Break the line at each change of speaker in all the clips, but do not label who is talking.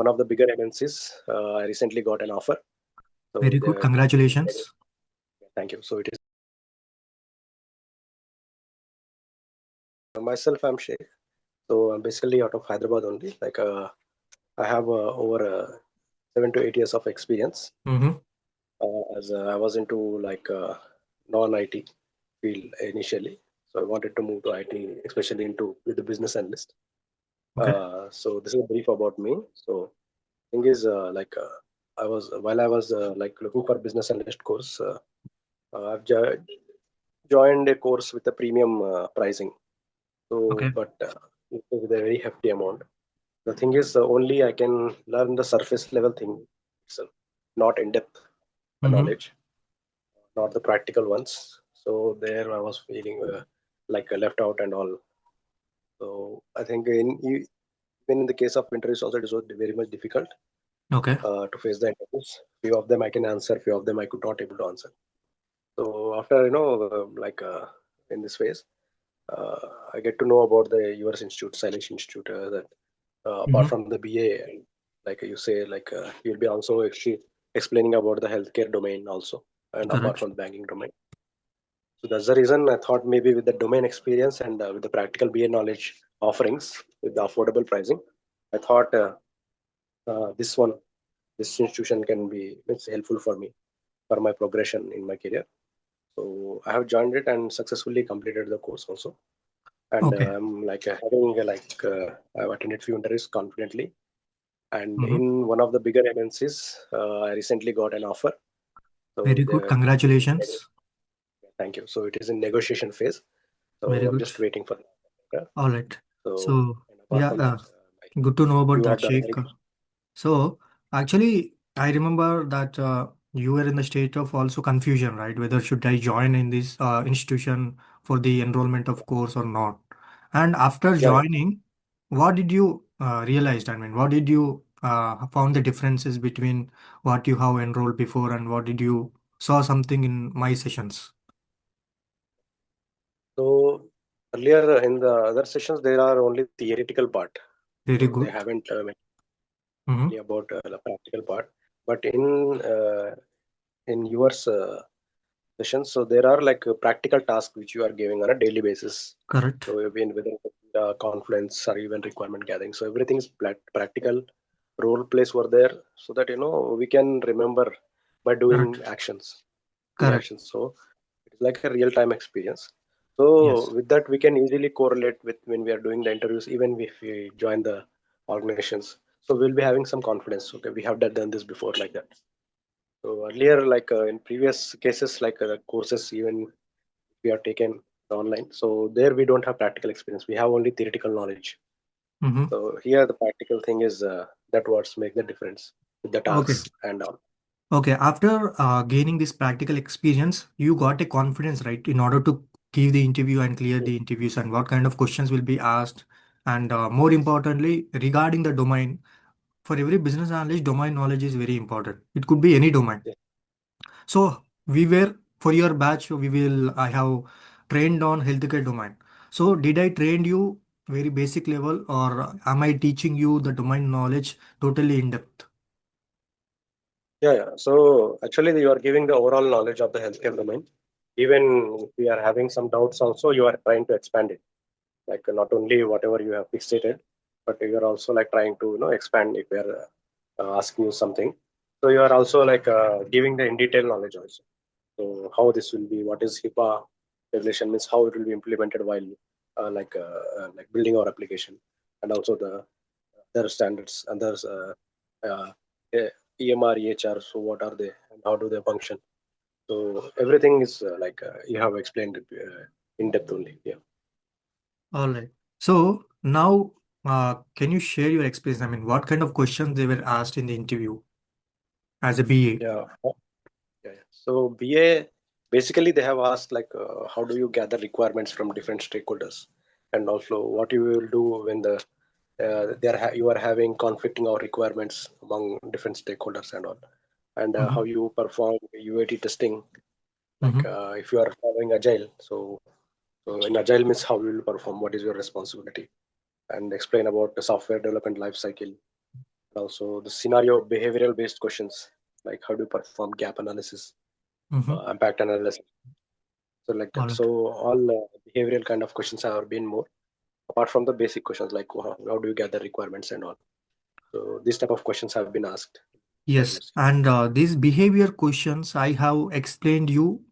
one of the bigger MNCs. I recently got an offer. So
Very good. Congratulations.
Thank you. So it is myself. I'm Sheikh. So I'm basically out of Hyderabad only. I have over 7 to 8 years of experience. As I was into non-IT field initially. So I wanted to move to IT, especially with the business analyst.
Okay.
So this is a brief about me. So thing is, I was looking for business analyst course. I've joined a course with a premium pricing. So,
Okay.
but with a very hefty amount. The thing is, only I can learn the surface level thing itself, not in depth knowledge, not the practical ones. So there I was feeling left out and all. So I think even in the case of interviews also it was very much difficult
Okay.
to face the interviews. Few of them I can answer, few of them I could not able to answer. So after in this phase, I get to know about the US Institute, Silence Institute, that apart from the BA, like you say, you'll be also actually explaining about the healthcare domain also, and apart
Correct.
from the banking domain. So that's the reason I thought maybe with the domain experience and with the practical BA knowledge offerings with the affordable pricing, I thought this institution can be it's helpful for me for my progression in my career. So I have joined it and successfully completed the course also. And
Okay.
I'm I've attended few interviews confidently. And
Mhm.
in one of the bigger MNCs, I recently got an offer. So
Very good. Congratulations.
thank you. So it is in negotiation phase.
Very
So I'm
good.
just waiting for that.
All right.
So
So,
and apart
yeah,
from that,
good to know about
few
that,
of the
Sheikh. So, actually, I remember that you were in the state of also confusion, right? Whether should I join in this institution for the enrollment of course or not? And after
yeah, yeah.
joining, what did you realize? I mean, what did you found the differences between what you have enrolled before and what did you saw something in my sessions?
So earlier in the other sessions, there are only theoretical part.
Very
So they
good.
haven't
Mm-hmm.
mentioned about the practical part. But in yours sessions, so there are practical tasks which you are giving on a daily basis.
Correct.
So you've been within Confluence or even requirement gathering. So everything is practical. Role plays were there so that we can remember by doing
Correct.
actions, the
Correct.
actions. So it's like a real time experience.
Yes.
So with that, we can easily correlate with when we are doing the interviews, even if we join the organizations. So we'll be having some confidence. Okay, we have done this before like that. So earlier, in previous cases, courses, even we are taken online. So there we don't have practical experience. We have only theoretical knowledge.
Mm-hmm.
So here the practical thing is that what's make the difference with the
Okay.
tasks and all.
Okay, after gaining this practical experience, you got a confidence, right, in order to give the interview and clear the interviews and what kind of questions will be asked. And more importantly, regarding the domain, for every business analyst, domain knowledge is very important. It could be any domain.
Yeah.
So we were, for your batch, I have trained on healthcare domain. So did I train you very basic level or am I teaching you the domain knowledge totally in depth?
Yeah, yeah. So actually, you are giving the overall knowledge of the healthcare domain. Even if we are having some doubts, also you are trying to expand it. Like not only whatever you have fixated, but you are also like trying to expand if we are asking you something. So you are also giving the in detail knowledge also. So how this will be, what is HIPAA regulation means, how it will be implemented while building our application, and also the other standards and there's uh, EMR, EHR. So what are they and how do they function? So everything is you have explained it in depth only. Yeah.
All right. So now, can you share your experience? I mean, what kind of questions they were asked in the interview as a BA?
Yeah. Yeah, yeah. So BA basically they have asked how do you gather requirements from different stakeholders, and also what you will do when you are having conflicting or requirements among different stakeholders and all, and
Mm-hmm.
how you perform UAT testing.
Mm-hmm.
If you are following Agile, so in Agile means how you will perform, what is your responsibility, and explain about the software development life cycle, Also the scenario behavioral based questions, like how do you perform gap analysis,
Mm-hmm.
impact analysis, so like
All
that.
right.
So all behavioral kind of questions have been more, apart from the basic questions like how do you gather requirements and all. So these type of questions have been asked
Yes,
interviews.
and these behavior questions I have explained you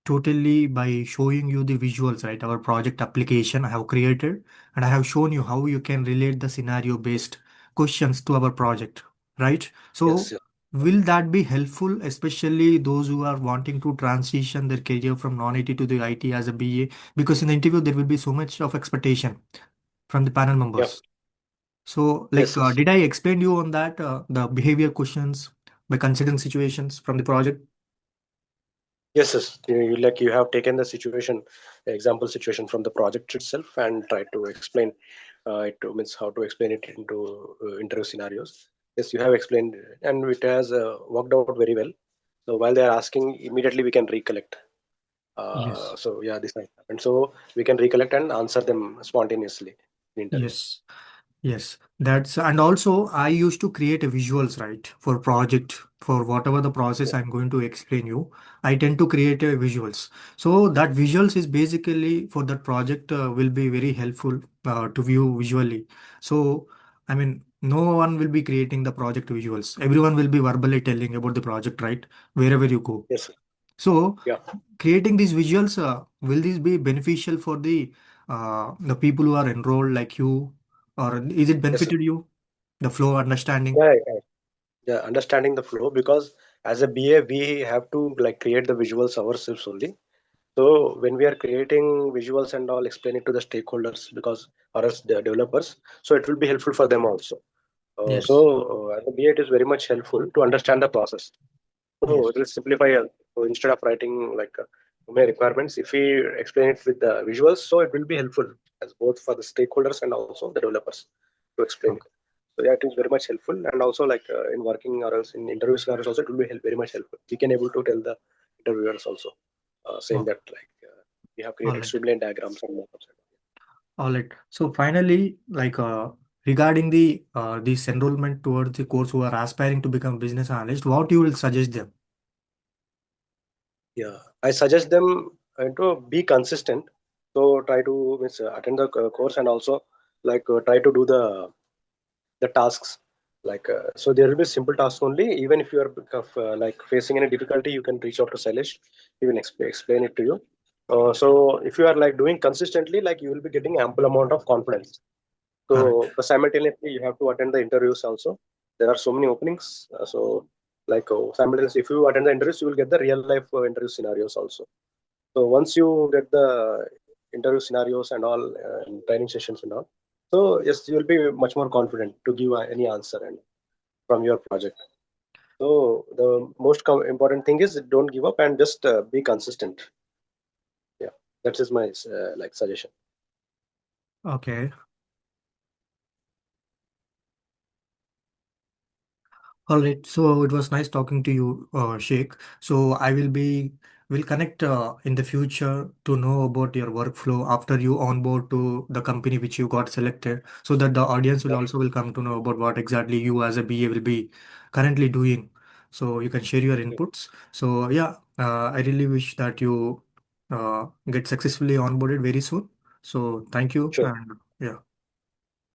totally by showing you the visuals, right? Our project application I have created, and I have shown you how you can relate the scenario based questions to our project, right?
Yes,
So,
yes,
will that be helpful, especially those who are wanting to transition their career from non-IT to the IT as a BA? Because in the interview, there will be so much of expectation from the panel
yeah,
members. So,
yes, yes.
did I explain you on that, the behavior questions by considering situations from the project?
Yes, yes. Like you have taken the situation, example situation from the project itself, and try to explain it means how to explain it into interview scenarios. Yes, you have explained, and it has worked out very well. So while they are asking, immediately we can recollect.
Yes.
So yeah, this has happened. So we can recollect and answer them spontaneously in interview.
Yes. Yes, that's and also I used to create a visuals, right, for project for whatever the process
Yeah.
I'm going to explain you. I tend to create a visuals. So that visuals is basically for that project will be very helpful to view visually. So I mean, no one will be creating the project visuals. Everyone will be verbally telling about the project, right, wherever you go.
Yes.
So
Yeah.
creating these visuals, will this be beneficial for the people who are enrolled like you, or is it
Yes.
benefited you? The flow understanding.
Yeah. Yeah. Yeah. Understanding the flow, because as a BA we have to like create the visuals ourselves only. So when we are creating visuals and all, explain it to the stakeholders, because or else the developers, so it will be helpful for them also.
Yes.
As a BA, it is very much helpful to understand the process. So
Yes.
it will simplify. So instead of writing like many requirements, if we explain it with the visuals, so it will be helpful as both for the stakeholders and also the developers to explain it.
Okay.
So yeah, it is very much helpful, and also like in working or else in interview scenarios also, it will be very much helpful. We can able to tell the interviewers also, saying
Okay.
that like we have
All
created
right.
streamline diagrams and mockups.
All right. So finally, regarding this enrollment towards the course who are aspiring to become business analyst, what you will suggest them?
Yeah, I suggest them to be consistent. So try to means, attend the course, and also like try to do the tasks. Like so, there will be simple tasks only. Even if you are like facing any difficulty, you can reach out to Sailesh. He will explain it to you. So if you are like doing consistently, like you will be getting ample amount of confidence.
Correct.
So but simultaneously, you have to attend the interviews also. There are so many openings. So like simultaneously, if you attend the interviews, you will get the real life interview scenarios also. So once you get the interview scenarios and all, and training sessions and all, so yes, you will be much more confident to give any answer and from your project. So the most important thing is don't give up and just be consistent. Yeah, that is my like suggestion.
Okay. All right. So it was nice talking to you, Sheikh. So will connect in the future to know about your workflow after you onboard to the company which you got selected, so that the audience will
Yeah,
also will come to know about what exactly you as a BA will be currently doing. So you can share your
yeah.
inputs. So yeah, I really wish that you get successfully onboarded very soon. So thank you
Sure.
and